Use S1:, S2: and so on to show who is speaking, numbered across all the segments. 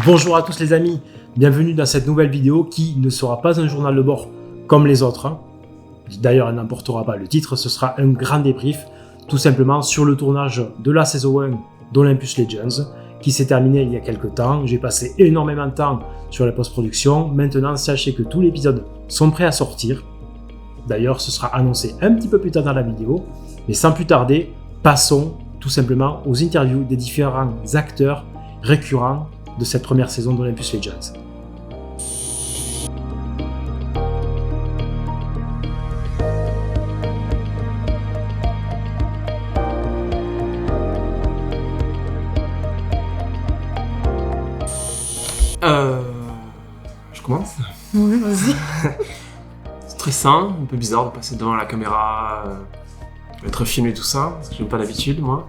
S1: Bonjour à tous les amis, bienvenue dans cette nouvelle vidéo qui ne sera pas un journal de bord comme les autres. D'ailleurs, elle n'emportera pas le titre, ce sera un grand débrief, tout simplement sur le tournage de la saison 1 d'Olympus Legends, qui s'est terminé il y a quelques temps. J'ai passé énormément de temps sur la post-production, maintenant sachez que tous les épisodes sont prêts à sortir. D'ailleurs, ce sera annoncé un petit peu plus tard dans la vidéo, mais sans plus tarder, passons tout simplement aux interviews des différents acteurs récurrents de cette première saison d'Olympus Legends.
S2: Je commence.
S3: Oui, vas-y.
S2: Stressant, un peu bizarre de passer devant la caméra, être filmé tout ça, parce que j'aime pas l'habitude moi.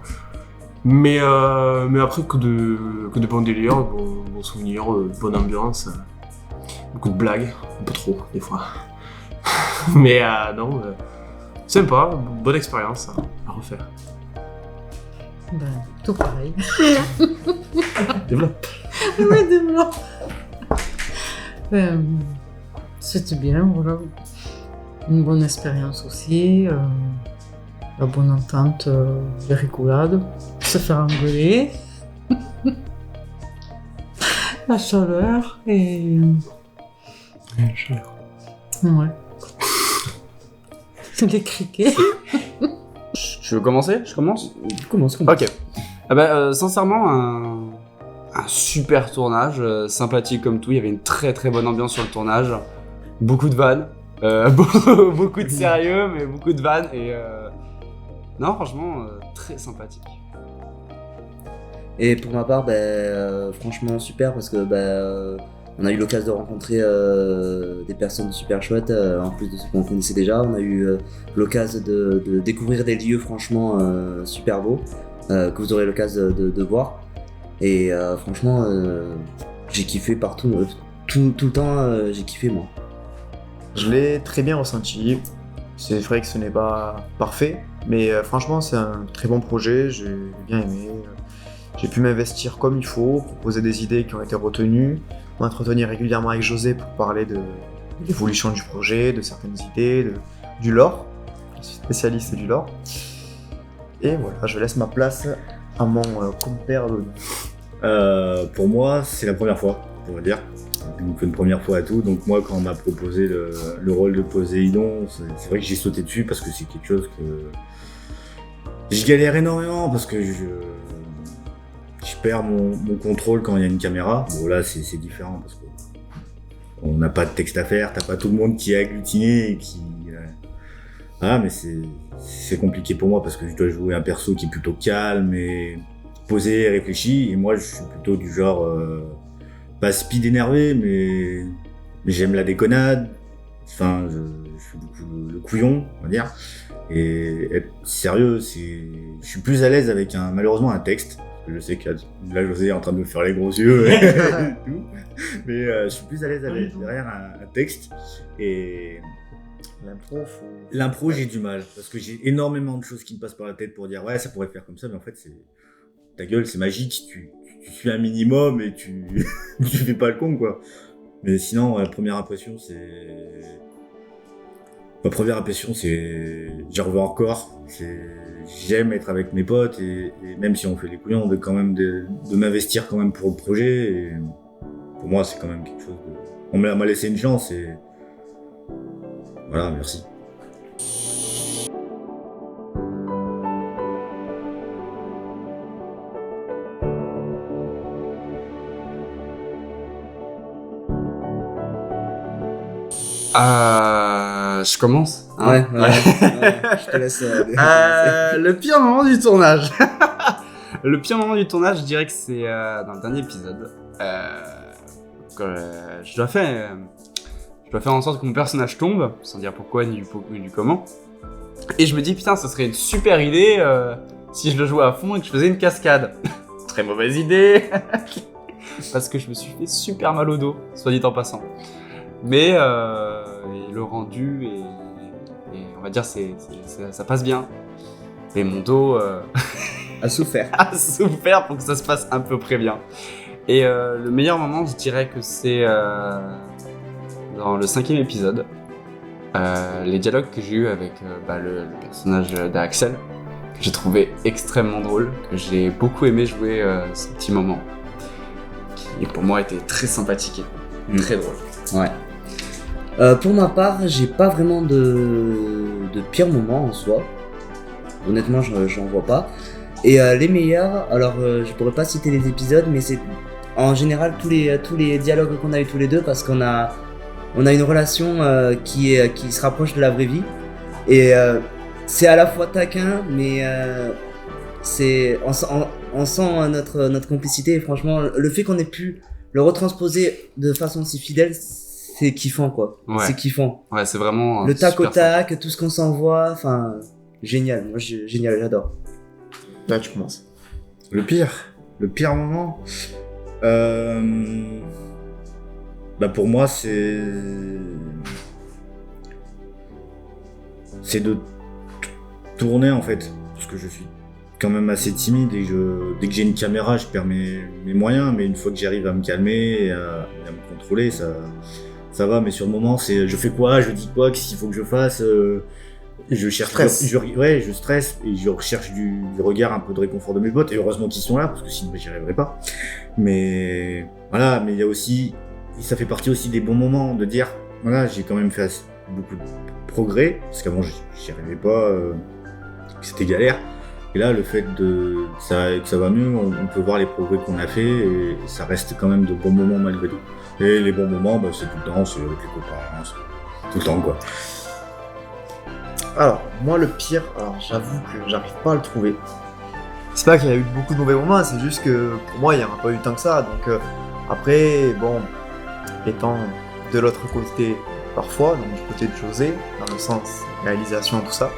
S2: Mais après que de bons délires, bons souvenirs, bonne ambiance, beaucoup de blagues, un peu trop des fois. Mais non, sympa, bonne expérience à refaire.
S3: Ben, tout pareil.
S2: Développe.
S3: Oui, développe. C'était bien, voilà. Une bonne expérience aussi. La bonne entente, les rigolades, se faire engueuler. La chaleur et...
S2: La chaleur.
S3: Ouais. Les criquets.
S4: Tu veux commencer? Je commence?
S1: Commence.
S4: Ok. Sincèrement, un super tournage, sympathique comme tout. Il y avait une très très bonne ambiance sur le tournage. Beaucoup de vannes. Beaucoup de sérieux, mais beaucoup de vannes. Et non, franchement, très sympathique.
S5: Et pour ma part, franchement super parce que on a eu l'occasion de rencontrer des personnes super chouettes en plus de ce qu'on connaissait déjà. On a eu l'occasion de découvrir des lieux franchement super beaux que vous aurez l'occasion de voir. Et franchement, j'ai kiffé partout, tout le temps, j'ai kiffé moi.
S6: Je l'ai très bien ressenti. C'est vrai que ce n'est pas parfait, mais franchement c'est un très bon projet, j'ai bien aimé. J'ai pu m'investir comme il faut, proposer des idées qui ont été retenues, m'entretenir régulièrement avec José pour parler de l'évolution du projet, de certaines idées, du lore. Je suis spécialiste du lore. Et voilà, je laisse ma place à mon compère Loni.
S7: Pour moi, c'est la première fois, on va dire. Donc une première fois à tout. Donc moi, quand on m'a proposé le rôle de Poséidon, c'est vrai que j'ai sauté dessus parce que c'est quelque chose que je galère énormément parce que je perds mon contrôle quand il y a une caméra. Bon là, c'est différent parce que on n'a pas de texte à faire, t'as pas tout le monde qui est agglutiné et qui... Ah, mais c'est compliqué pour moi parce que je dois jouer un perso qui est plutôt calme et posé et réfléchi. Et moi, je suis plutôt du genre... pas speed énervé, mais j'aime la déconnade. Enfin, je suis beaucoup le couillon, on va dire. Et être sérieux, je suis plus à l'aise avec malheureusement un texte. Je sais que là, José est en train de me faire les gros yeux et tout. Mais je suis plus à l'aise derrière un texte. Et l'impro, j'ai du mal. Parce que j'ai énormément de choses qui me passent par la tête pour dire ouais, ça pourrait faire comme ça, mais en fait, ta gueule, c'est magique. Tu suis un minimum et tu fais pas le con, quoi. Mais sinon, ma première impression, j'en veux encore. J'aime être avec mes potes et même si on fait les couillons, de quand même de m'investir quand même pour le projet. Et pour moi, c'est quand même quelque chose de... On m'a laissé une chance et voilà, merci.
S4: Je commence
S5: Ouais, je te laisse.
S4: Le pire moment du tournage. Le pire moment du tournage, je dirais que c'est dans le dernier épisode. Je dois faire en sorte que mon personnage tombe, sans dire pourquoi ni du comment. Et je me dis putain, ça serait une super idée si je le jouais à fond et que je faisais une cascade. Très mauvaise idée. Parce que je me suis fait super mal au dos, soit dit en passant. Mais le rendu et on va dire ça passe bien. Et mon dos
S5: A souffert.
S4: a souffert pour que ça se passe à peu près bien. Et le meilleur moment, je dirais que c'est dans le 5e épisode. Les dialogues que j'ai eu avec le personnage d'Axel, que j'ai trouvé extrêmement drôle, que j'ai beaucoup aimé jouer ce petit moment, qui pour moi était très sympathique et très drôle.
S5: Ouais. Pour ma part, j'ai pas vraiment de pire moment en soi. Honnêtement, j'en vois pas. Et les meilleurs, alors je pourrais pas citer les épisodes, mais c'est en général tous les dialogues qu'on a eu tous les deux, parce qu'on a une relation qui se rapproche de la vraie vie. Et c'est à la fois taquin, mais on sent notre complicité. Et franchement, le fait qu'on ait pu le retransposer de façon si fidèle, c'est kiffant, quoi.
S4: Ouais.
S5: C'est kiffant.
S4: Ouais, c'est vraiment
S5: Le tac au
S4: super
S5: tac, tout ce qu'on s'envoie, enfin, génial. Moi, génial, j'adore.
S6: Là, tu commences.
S7: Le pire moment, pour moi, c'est de tourner en fait, parce que je suis quand même assez timide et dès que j'ai une caméra, je perds mes moyens, mais une fois que j'arrive à me calmer et à me contrôler, ça va. Mais sur le moment, c'est je fais quoi, je dis quoi, qu'est-ce qu'il faut que je fasse. Je cherche, je stresse et je recherche du regard, un peu de réconfort de mes potes, et heureusement qu'ils sont là parce que sinon j'y arriverais pas. Mais voilà, mais il y a aussi, ça fait partie aussi des bons moments de dire voilà, j'ai quand même fait beaucoup de progrès parce qu'avant j'y arrivais pas, c'était galère. Et là, le fait que ça va mieux, on peut voir les progrès qu'on a fait et ça reste quand même de bons moments malgré tout. Et les bons moments, c'est tout le temps, c'est avec les copains, c'est tout le temps quoi.
S6: Alors, moi le pire, j'avoue que j'arrive pas à le trouver. C'est pas qu'il y a eu beaucoup de mauvais moments, c'est juste que pour moi il n'y en a pas eu tant que ça. Donc après, bon, étant de l'autre côté parfois, donc du côté de José, dans le sens réalisation, tout ça,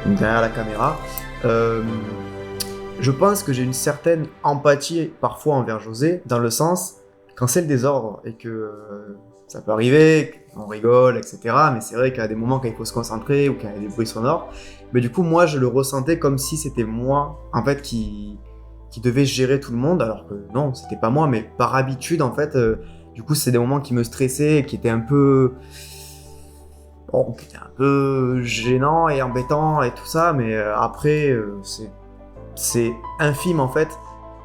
S6: donc derrière la caméra, je pense que j'ai une certaine empathie parfois envers José, dans le sens, quand c'est le désordre et que ça peut arriver, on rigole, etc. Mais c'est vrai qu'il y a des moments quand il faut se concentrer ou qu'il y a des bruits sonores. Mais du coup, moi, je le ressentais comme si c'était moi, en fait, qui devait gérer tout le monde, alors que non, c'était pas moi, mais par habitude, en fait, du coup, c'est des moments qui me stressaient, qui étaient un peu gênants et embêtants et tout ça, mais après, c'est infime, en fait,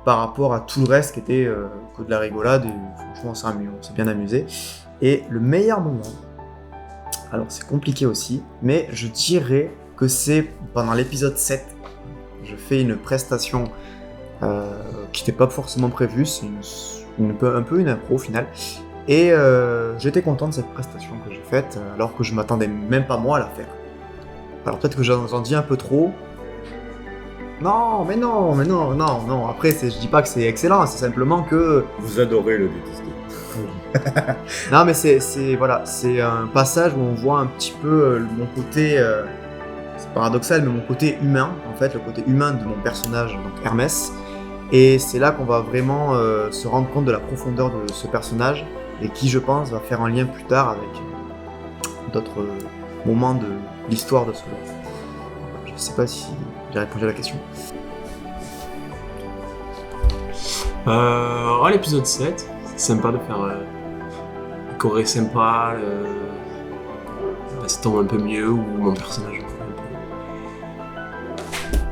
S6: par rapport à tout le reste qui était que de la rigolade, et franchement, on s'est bien amusé. Et le meilleur moment, alors c'est compliqué aussi, mais je dirais que c'est pendant l'épisode 7. Je fais une prestation qui n'était pas forcément prévue, c'est un peu une impro au final. Et j'étais content de cette prestation que j'ai faite, alors que je m'attendais même pas moi à la faire. Alors peut-être que j'en dis un peu trop. Non. Après, je dis pas que c'est excellent, c'est simplement que...
S7: Vous adorez le détester.
S6: Non, mais c'est un passage où on voit un petit peu mon côté, c'est paradoxal, mais mon côté humain, en fait, le côté humain de mon personnage, donc Hermès. Et c'est là qu'on va vraiment se rendre compte de la profondeur de ce personnage, et qui, je pense, va faire un lien plus tard avec d'autres moments de l'histoire de ce jeu. Je sais pas si j'ai répondu à la question.
S2: L'épisode 7, c'est sympa de faire le choré sympa, ça tombe un peu mieux, ou mon personnage un peu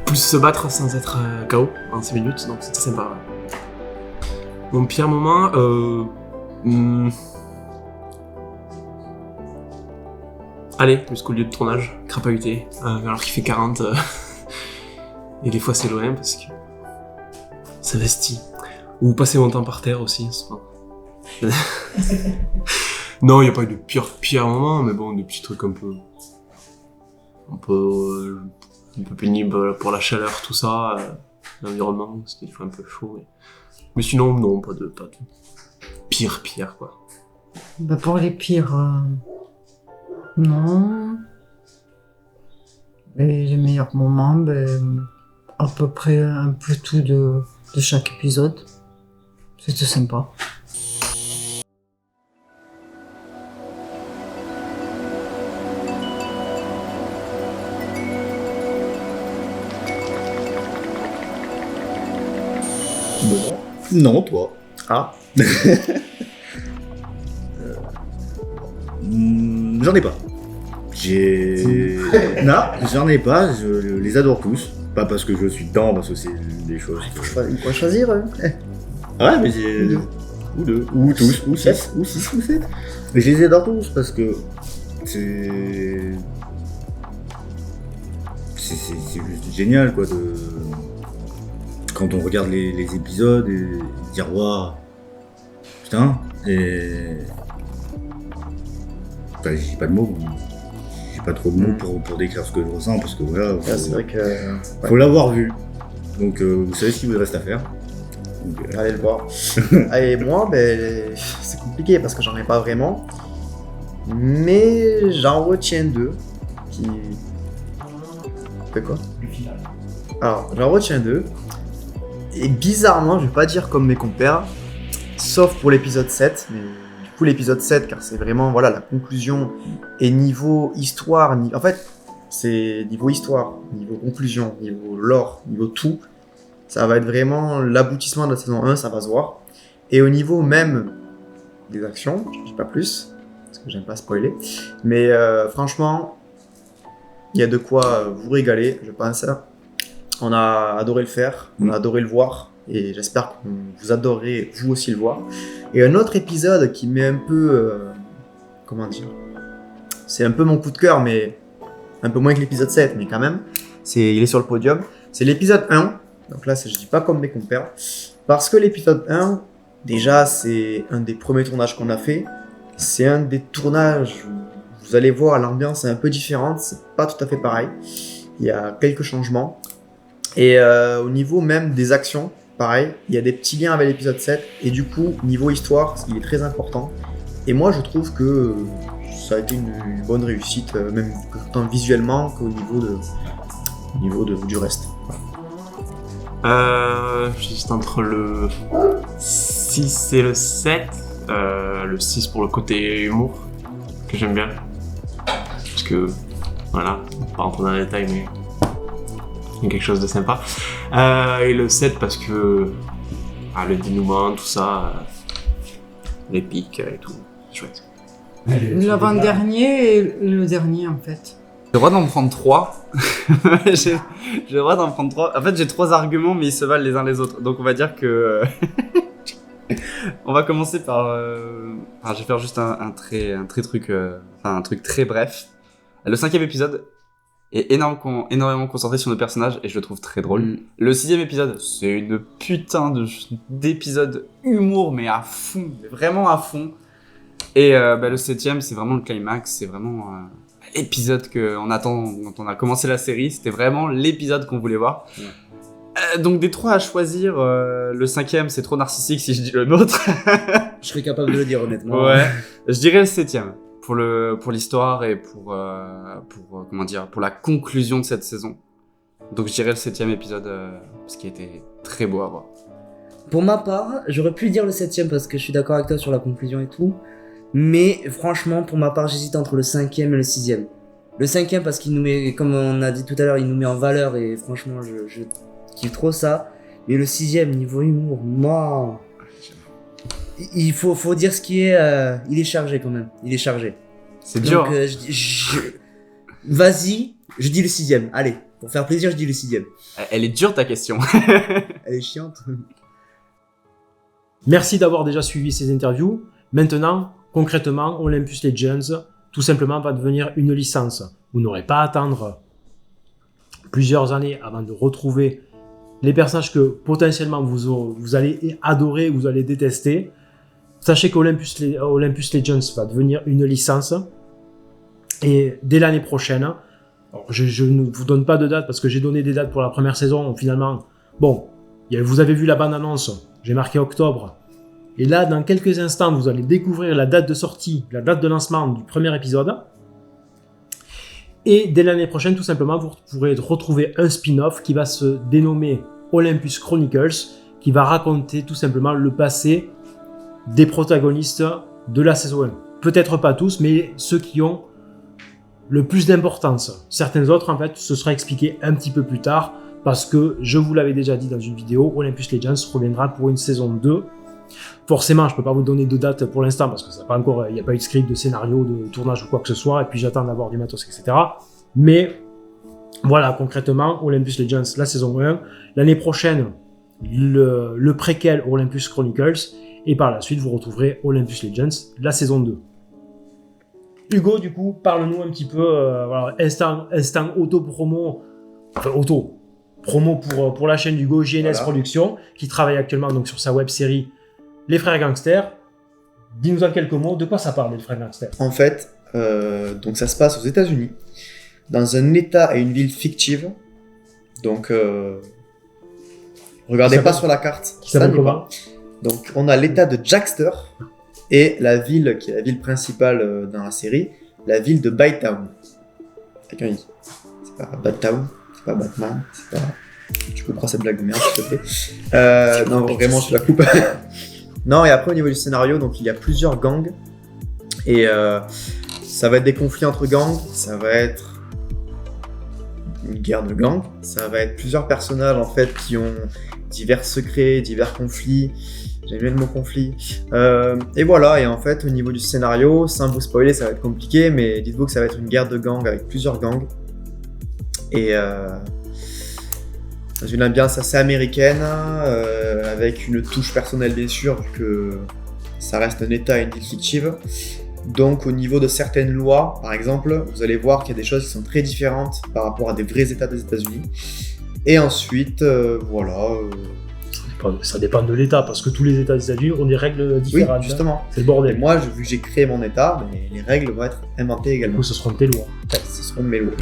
S2: plus se battre sans être KO en 6 minutes, donc c'était sympa. Ouais. Mon pire moment, allez, jusqu'au lieu de tournage, crapahuté, alors qu'il fait 40, et des fois c'est loin parce que ça vestit. Ou passer mon temps par terre aussi, c'est pas... Non, il n'y a pas eu de pire moment, mais bon, des petits trucs un peu pénibles pour la chaleur, tout ça, l'environnement, c'était des fois un peu chaud, mais sinon, non, pas de pire, quoi.
S3: Pour les pires, non. Et les meilleurs moments, à peu près un peu tout de chaque épisode. C'était sympa.
S7: Non, toi.
S6: Ah,
S7: J'en ai pas. Non, j'en ai pas. Je les adore tous. Pas parce que je suis dedans, parce que c'est des choses.
S6: il faut choisir.
S7: Ouais, mais j'ai. Ou deux, ou tous, ou six, ou six, ou sept. Mais je les adore tous parce que c'est. C'est juste génial, quoi, de. Quand on regarde les épisodes et dire, waouh, putain, et. Enfin, j'ai pas de mots. J'ai pas trop de mots pour décrire ce que je ressens parce que voilà.
S6: Ah, c'est vrai que.
S7: Faut l'avoir vu. Donc, vous savez ce qu'il vous reste à faire. Donc,
S6: Allez le voir. Et moi, ben, c'est compliqué parce que j'en ai pas vraiment. Mais j'en retiens deux. Qui. Fait quoi? Alors, j'en retiens deux. Et bizarrement, je vais pas dire comme mes compères. Sauf pour l'épisode 7. Mais du coup, l'épisode 7, car c'est vraiment voilà, la conclusion. Et niveau histoire. En fait, c'est niveau histoire, niveau conclusion, niveau lore, niveau tout. Ça va être vraiment l'aboutissement de la saison 1, ça va se voir. Et au niveau même des actions, je ne dis pas plus, parce que j'aime pas spoiler, mais franchement, il y a de quoi vous régaler, je pense. On a adoré le faire, on a adoré le voir, et j'espère que vous adorerez vous aussi le voir. Et un autre épisode qui met un peu... comment dire, c'est un peu mon coup de cœur, mais un peu moins que l'épisode 7, mais quand même. Il est sur le podium. C'est l'épisode 1. Donc là, je dis pas comme mes compères. Parce que l'épisode 1, déjà, c'est un des premiers tournages qu'on a fait. C'est un des tournages où vous allez voir, l'ambiance est un peu différente. C'est pas tout à fait pareil. Il y a quelques changements. Et au niveau même des actions, pareil, il y a des petits liens avec l'épisode 7. Et du coup, niveau histoire, il est très important. Et moi, je trouve que ça a été une bonne réussite, même tant visuellement qu'au niveau du reste.
S2: Juste entre le 6 et le 7. Le 6 pour le côté humour, que j'aime bien. Parce que, voilà, pas rentrer dans les détails, mais il y a quelque chose de sympa. Et le 7 parce que le dénouement, tout ça, les pics et tout, c'est chouette.
S3: L'avant-dernier et le dernier, en fait.
S4: J'ai le droit d'en prendre 3. J'ai le droit d'en prendre 3. En fait, j'ai 3 arguments, mais ils se valent les uns les autres. Donc, on va dire que... on va commencer par... je vais faire juste un truc très bref. Le 5e épisode est énormément concentré sur nos personnages et je le trouve très drôle. Le 6e épisode, c'est une putain d'épisode humour, mais à fond. Vraiment à fond. Et le 7e, c'est vraiment le climax. C'est vraiment... épisode qu'on attend quand on a commencé la série, c'était vraiment l'épisode qu'on voulait voir. Donc des 3 à choisir, le 5e c'est trop narcissique si je dis le nôtre.
S5: Je serais capable de le dire honnêtement.
S4: Ouais, je dirais le 7e pour l'histoire et pour la conclusion de cette saison. Donc je dirais le 7e épisode parce qu'il était très beau à voir.
S5: Pour ma part, j'aurais pu dire le 7e parce que je suis d'accord avec toi sur la conclusion et tout. Mais franchement, pour ma part, j'hésite entre le 5e et le 6e. Le 5e parce qu'il nous met, comme on a dit tout à l'heure, il nous met en valeur et franchement, je kiffe trop ça. Mais le 6e, niveau humour, moi... Il faut dire ce qui est... il est chargé quand même, il est chargé.
S4: C'est dur.
S5: Donc, vas-y, je dis le 6e. Allez, pour faire plaisir, je dis le 6e.
S4: Elle est dure ta question.
S5: Elle est chiante.
S1: Merci d'avoir déjà suivi ces interviews. Maintenant, concrètement, Olympus Legends, tout simplement, va devenir une licence. Vous n'aurez pas à attendre plusieurs années avant de retrouver les personnages que potentiellement vous allez adorer, vous allez détester. Sachez qu'Olympus Legends va devenir une licence. Et dès l'année prochaine, alors je ne vous donne pas de date parce que j'ai donné des dates pour la première saison. Finalement, bon, vous avez vu la bande-annonce, j'ai marqué octobre. Et là, dans quelques instants, vous allez découvrir la date de sortie, la date de lancement du premier épisode. Et dès l'année prochaine, tout simplement, vous pourrez retrouver un spin-off qui va se dénommer Olympus Chronicles, qui va raconter tout simplement le passé des protagonistes de la saison 1. Peut-être pas tous, mais ceux qui ont le plus d'importance. Certains autres, en fait, ce sera expliqué un petit peu plus tard, parce que, je vous l'avais déjà dit dans une vidéo, Olympus Legends reviendra pour une saison 2, Forcément, je peux pas vous donner de date pour l'instant parce que ça pas encore, il n'y a pas eu de script, de scénario, de tournage ou quoi que ce soit, et puis j'attends d'avoir du matos, etc. Mais voilà, concrètement, Olympus Legends, la saison 1. L'année prochaine, le préquel Olympus Chronicles, et par la suite, vous retrouverez Olympus Legends, la saison 2. Hugo, du coup, parle-nous un petit peu, voilà, instant auto-promo, enfin auto-promo pour la chaîne d'Hugo, JNS
S6: Voilà.
S1: Productions, qui travaille actuellement donc, sur sa web-série Les Frères Gangsters. Dis-nous en quelques mots, de quoi ça parle, Les Frères Gangsters?
S6: En fait, donc ça se passe aux États-Unis, dans un État et une ville fictive. Donc, regardez
S1: Qui
S6: pas
S1: s'appelle-
S6: sur la carte.
S1: Qui
S6: ça
S1: s'appelle
S6: n'est
S1: comment?
S6: pas. Donc, on a l'État de Jackster et la ville qui est la ville principale dans la série, la ville de Bytown. Avec un I. C'est pas Badtown, c'est pas Batman, c'est pas. Tu couperas cette blague de merde, s'il te plaît. Non, vraiment, je la coupe. Non, et après, au niveau du scénario, donc il y a plusieurs gangs. Et ça va être des conflits entre gangs, ça va être une guerre de gangs, ça va être plusieurs personnages en fait qui ont divers secrets, divers conflits. J'aime bien le mot conflit. Et voilà, et en fait, au niveau du scénario, sans vous spoiler, ça va être compliqué, mais dites-vous que ça va être une guerre de gangs avec plusieurs gangs. Et dans une ambiance assez américaine, avec une touche personnelle bien sûr, vu que ça reste un état et une ville fictive. Donc au niveau de certaines lois, par exemple, vous allez voir qu'il y a des choses qui sont très différentes par rapport à des vrais états des États-Unis. Et ensuite, voilà.
S1: Ça dépend de l'État, parce que tous les États des États-Unis ont des règles
S6: Oui,
S1: différentes. hein.
S6: justement.
S1: C'est le
S6: Et
S1: bordel.
S6: moi, vu que j'ai créé mon état, ben, les règles vont être inventées
S1: Du
S6: également.
S1: coup, ce seront tes lois.
S6: Ce seront mes lois.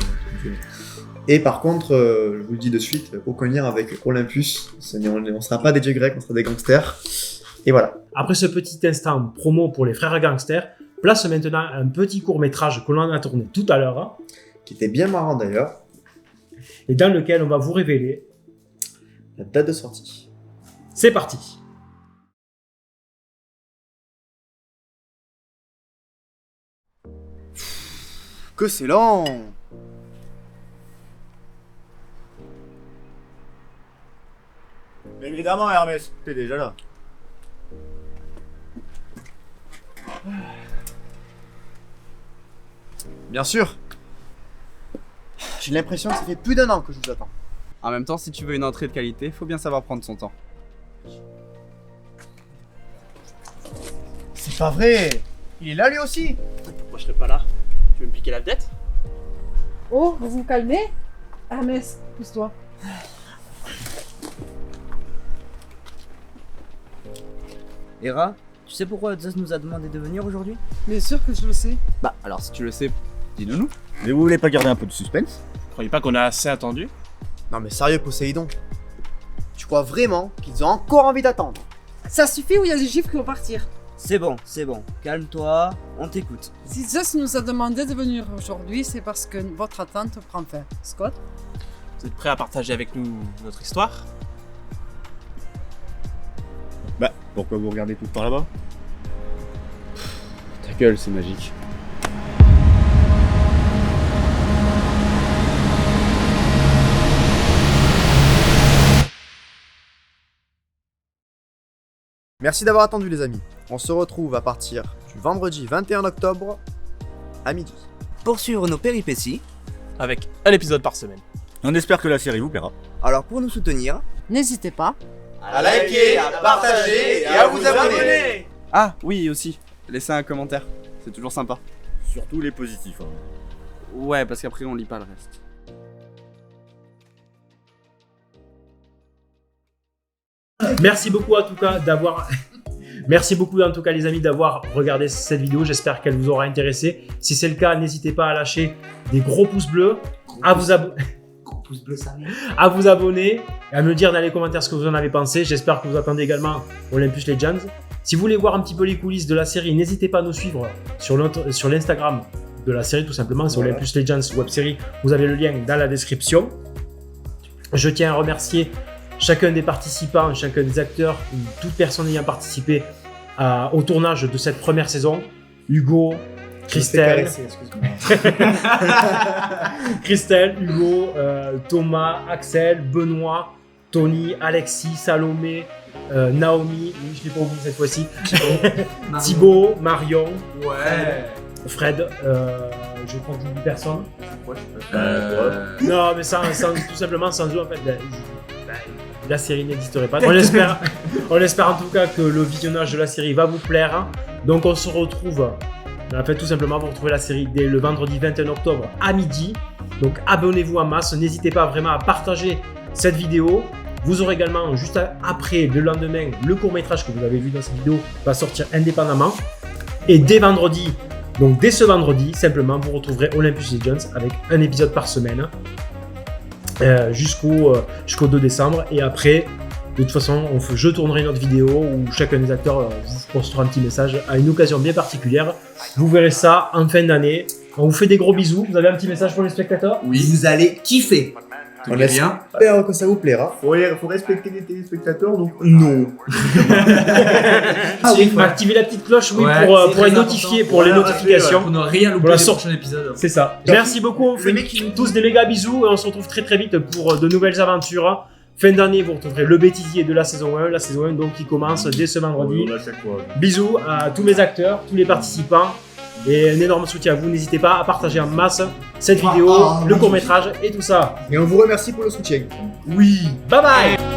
S6: Et par contre, je vous le dis de suite, aucun lien avec Olympus. On ne sera pas des dieux grecs, on sera des gangsters. Et voilà.
S1: Après ce petit instant promo pour les Frères Gangsters, place maintenant un petit court-métrage que l'on a tourné tout à l'heure, hein,
S6: Qui était bien marrant d'ailleurs.
S1: et dans lequel on va vous révéler.
S6: La date de sortie.
S1: C'est parti.
S6: Que c'est lent!
S7: Mais évidemment, Hermès, t'es déjà là.
S6: Bien sûr! J'ai l'impression que ça fait plus d'1 an que je vous attends.
S4: En même temps, si tu veux une entrée de qualité, faut bien savoir prendre son temps.
S6: C'est pas vrai! Il est là lui aussi!
S2: Moi je serais pas là. Tu veux me piquer la tête?
S3: Oh, vous vous calmez? Hermès, pousse-toi.
S5: Hera, tu sais pourquoi Zeus nous a demandé de venir aujourd'hui?
S3: Bien sûr que je le sais.
S4: Bah, alors si tu le sais, dis-le nous.
S7: Mais vous voulez pas garder un peu de suspense?
S2: Vous croyez pas qu'on a assez attendu?
S6: Non mais sérieux, Poséidon. Tu crois vraiment qu'ils ont encore envie d'attendre?
S3: Ça suffit ou il y a des gifs qui vont partir?
S5: C'est bon, calme-toi, on t'écoute.
S3: Si Zeus nous a demandé de venir aujourd'hui, c'est parce que votre attente prend fin. Scott?
S2: Vous êtes prêts à partager avec nous notre histoire?
S7: Bah, pourquoi vous regardez tout par là-bas?
S4: Ta gueule, c'est magique.
S6: Merci d'avoir attendu les amis. On se retrouve à partir du vendredi 21 octobre à midi.
S5: Pour suivre nos péripéties,
S2: Avec un épisode par semaine.
S7: On espère que la série vous plaira.
S5: alors pour nous soutenir,
S3: N'hésitez pas.
S6: À liker, à partager et à vous abonner.
S4: Ah, oui, aussi. Laissez un commentaire. C'est toujours sympa.
S7: Surtout les positifs. Hein.
S4: Ouais, parce qu'après, on lit pas le reste.
S1: Merci beaucoup en tout cas d'avoir. Merci beaucoup en tout cas les amis d'avoir regardé cette vidéo. J'espère qu'elle vous aura intéressé. Si c'est le cas, n'hésitez pas à lâcher des gros pouces bleus, à vous abonner et à me dire dans les commentaires ce que vous en avez pensé. J'espère que vous attendez également Olympus Legends. Si vous voulez voir un petit peu les coulisses de la série, n'hésitez pas à nous suivre sur l'Instagram de la série tout simplement. C'est
S6: Voilà.
S1: Olympus Legends web série. Vous avez le lien dans la description. Je tiens à remercier chacun des participants, chacun des acteurs, ou toute personne ayant participé au tournage de cette première saison. Hugo, Christelle, Christelle, Hugo, Thomas, Axel, Benoît, Tony, Alexis, Salomé, Naomi, oui, je l'ai pas oublié cette fois-ci, Thibaut, Marion, Fred, je crois que j'oublie personne. Non, mais tout simplement sans eux, en fait, la série n'existerait pas. On espère en tout cas que le visionnage de la série va vous plaire. Donc on se retrouve, en fait tout simplement, vous retrouvez la série dès le vendredi 21 octobre à midi. Donc abonnez-vous en masse, n'hésitez pas vraiment à partager cette vidéo. Vous aurez également juste après, le lendemain, le court-métrage que vous avez vu dans cette vidéo va sortir indépendamment. Et dès vendredi, donc dès ce vendredi, simplement vous retrouverez Olympus Legends avec un épisode par semaine. Jusqu'au 2 décembre, et après de toute façon je tournerai une autre vidéo où chacun des acteurs vous postera un petit message à une occasion bien particulière. Vous verrez ça en fin d'année. On vous fait des gros bisous. Vous avez un petit message pour les spectateurs?
S5: Oui, vous allez kiffer.
S6: On espère que ça vous plaira.
S7: Faut respecter les téléspectateurs, donc non.
S1: Il faut activer la petite cloche, oui, pour les notifier, pour les notifications.
S8: Pour ne rien louper des prochains épisodes.
S1: C'est ça. Merci beaucoup, on fait tous des méga bisous et on se retrouve très très vite pour de nouvelles aventures. Fin d'année, vous retrouverez le bêtisier de la saison 1, donc qui commence dès ce vendredi. Bisous à tous mes acteurs, tous les participants. Et un énorme soutien à vous, n'hésitez pas à partager en masse cette vidéo, le court-métrage et tout ça.
S6: Et on vous remercie pour le soutien.
S1: Oui, bye bye.